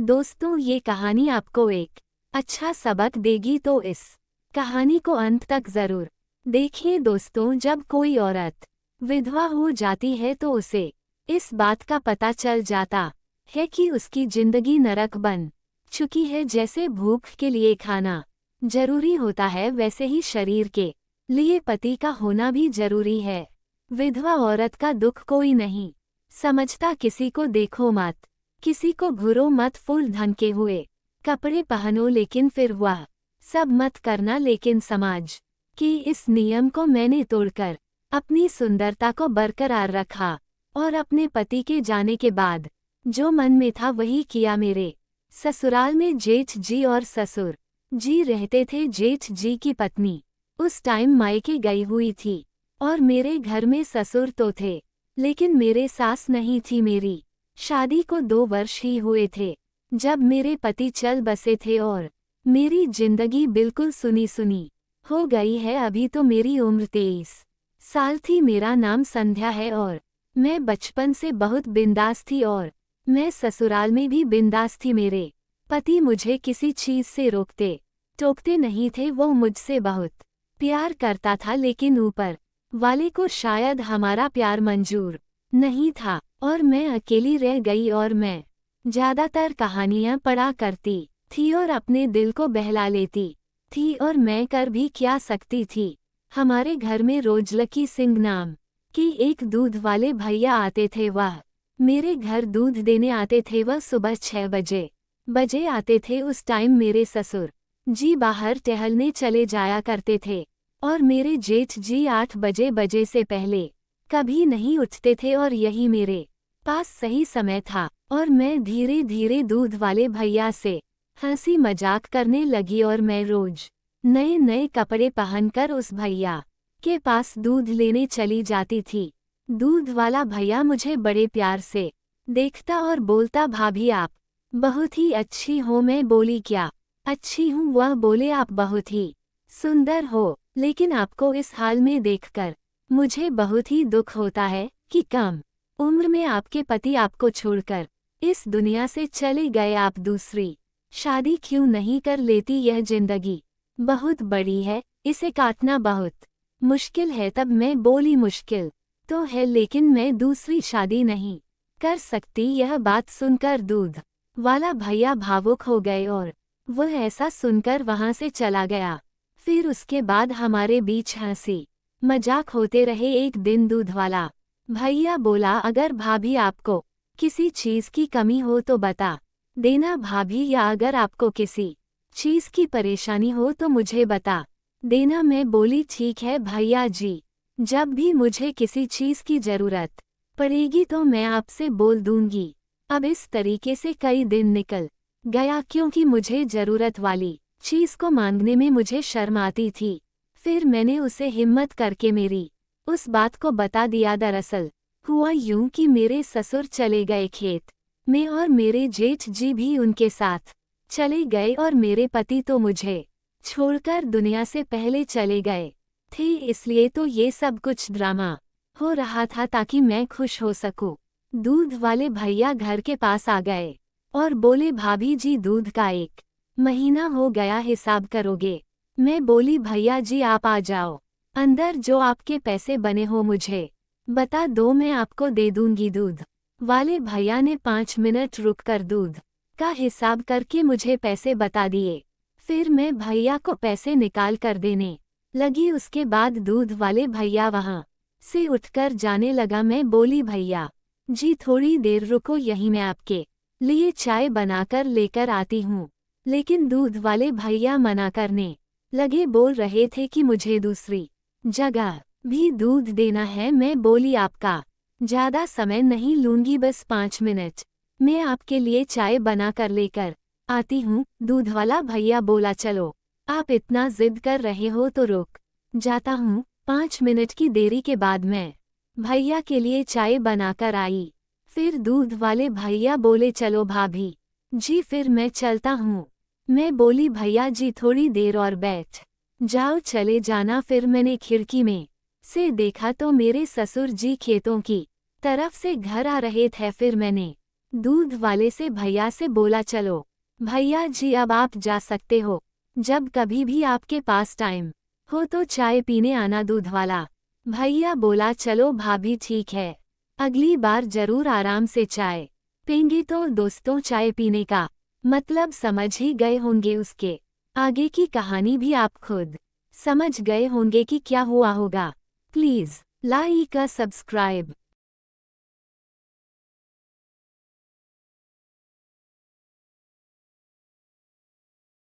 दोस्तों, ये कहानी आपको एक अच्छा सबक देगी, तो इस कहानी को अंत तक जरूर देखिए। दोस्तों, जब कोई औरत विधवा हो जाती है तो उसे इस बात का पता चल जाता है कि उसकी जिंदगी नरक बन चुकी है। जैसे भूख के लिए खाना जरूरी होता है, वैसे ही शरीर के लिए पति का होना भी जरूरी है। विधवा औरत का दुख कोई नहीं समझता। किसी को देखो मत, किसी को घूरो मत, फुल ढंग के हुए कपड़े पहनो, लेकिन फिर वह सब मत करना। लेकिन समाज के इस नियम को मैंने तोड़कर अपनी सुंदरता को बरकरार रखा और अपने पति के जाने के बाद जो मन में था वही किया। मेरे ससुराल में जेठ जी और ससुर जी रहते थे। जेठ जी की पत्नी उस टाइम मायके गई हुई थी और मेरे घर में ससुर तो थे, लेकिन मेरे सास नहीं थी। मेरी शादी को 2 वर्ष ही हुए थे जब मेरे पति चल बसे थे और मेरी जिंदगी बिल्कुल सुनी सुनी हो गई है। अभी तो मेरी उम्र 23 साल थी। मेरा नाम संध्या है और मैं बचपन से बहुत बिंदास थी और मैं ससुराल में भी बिंदास थी। मेरे पति मुझे किसी चीज से रोकते टोकते नहीं थे। वो मुझसे बहुत प्यार करता था, लेकिन ऊपर वाले को शायद हमारा प्यार मंजूर नहीं था और मैं अकेली रह गई। और मैं ज्यादातर कहानियां पढ़ा करती थी और अपने दिल को बहला लेती थी, और मैं कर भी क्या सकती थी। हमारे घर में रोज लकी सिंह नाम की एक दूध वाले भैया आते थे। वह मेरे घर दूध देने आते थे। वह सुबह 6 बजे आते थे। उस टाइम मेरे ससुर जी बाहर टहलने चले जाया करते थे और मेरे जेठ जी 8 बजे से पहले कभी नहीं उठते थे, और यही मेरे पास सही समय था। और मैं धीरे धीरे दूध वाले भैया से हंसी मजाक करने लगी और मैं रोज नए नए कपड़े पहनकर उस भैया के पास दूध लेने चली जाती थी। दूध वाला भैया मुझे बड़े प्यार से देखता और बोलता, भाभी आप बहुत ही अच्छी हो। मैं बोली, क्या अच्छी हूँ? वह बोले, आप बहुत ही सुंदर हो, लेकिन आपको इस हाल में देखकर मुझे बहुत ही दुख होता है कि कम उम्र में आपके पति आपको छोड़कर इस दुनिया से चले गए। आप दूसरी शादी क्यों नहीं कर लेती? यह जिंदगी बहुत बड़ी है, इसे काटना बहुत मुश्किल है। तब मैं बोली, मुश्किल तो है, लेकिन मैं दूसरी शादी नहीं कर सकती। यह बात सुनकर दूध वाला भैया भावुक हो गए और वह ऐसा सुनकर वहां से चला गया। फिर उसके बाद हमारे बीच हंसी मजाक होते रहे। एक दिन दूध वाला भैया बोला, अगर भाभी आपको किसी चीज की कमी हो तो बता देना भाभी, या अगर आपको किसी चीज की परेशानी हो तो मुझे बता देना। मैं बोली, ठीक है भैया जी, जब भी मुझे किसी चीज की जरूरत पड़ेगी तो मैं आपसे बोल दूंगी। अब इस तरीके से कई दिन निकल गया, क्योंकि मुझे जरूरत वाली चीज को मांगने में मुझे शर्म आती थी। फिर मैंने उसे हिम्मत करके मेरी उस बात को बता दिया। दरअसल हुआ यूं कि मेरे ससुर चले गए खेत में और मेरे जेठ जी भी उनके साथ चले गए, और मेरे पति तो मुझे छोड़कर दुनिया से पहले चले गए थे। इसलिए तो ये सब कुछ ड्रामा हो रहा था ताकि मैं खुश हो सकूं। दूध वाले भैया घर के पास आ गए और बोले, भाभी जी दूध का 1 महीना हो गया, हिसाब करोगे? मैं बोली, भैया जी आप आ जाओ अंदर, जो आपके पैसे बने हो मुझे बता दो, मैं आपको दे दूंगी। दूध वाले भैया ने 5 मिनट रुककर दूध का हिसाब करके मुझे पैसे बता दिए। फिर मैं भैया को पैसे निकाल कर देने लगी। उसके बाद दूध वाले भैया वहां से उठकर जाने लगा। मैं बोली, भैया जी थोड़ी देर रुको, यहीं मैं आपके लिए चाय बनाकर लेकर आती हूँ। लेकिन दूध वाले भैया मना करने लगे, बोल रहे थे कि मुझे दूसरी जगह भी दूध देना है। मैं बोली, आपका ज्यादा समय नहीं लूंगी, बस 5 मिनट मैं आपके लिए चाय बना कर लेकर आती हूँ। दूध वाला भैया बोला, चलो आप इतना जिद कर रहे हो तो रुक जाता हूँ। 5 मिनट की देरी के बाद मैं भैया के लिए चाय बनाकर आई। फिर दूध वाले भैया बोले, चलो भाभी जी फिर मैं चलता हूँ। मैं बोली, भैया जी थोड़ी देर और बैठ जाओ, चले जाना। फिर मैंने खिड़की में से देखा तो मेरे ससुर जी खेतों की तरफ से घर आ रहे थे। फिर मैंने दूध वाले से भैया से बोला चलो भैया जी अब आप जा सकते हो, जब कभी भी आपके पास टाइम हो तो चाय पीने आना दूध वाला। भैया बोला चलो भाभी ठीक है, अगली बार जरूर आराम से चाय पेंगे। तो दोस्तों चाय पीने का मतलब समझ ही गए होंगे, उसके आगे की कहानी भी आप खुद समझ गए होंगे कि क्या हुआ होगा। Please like subscribe.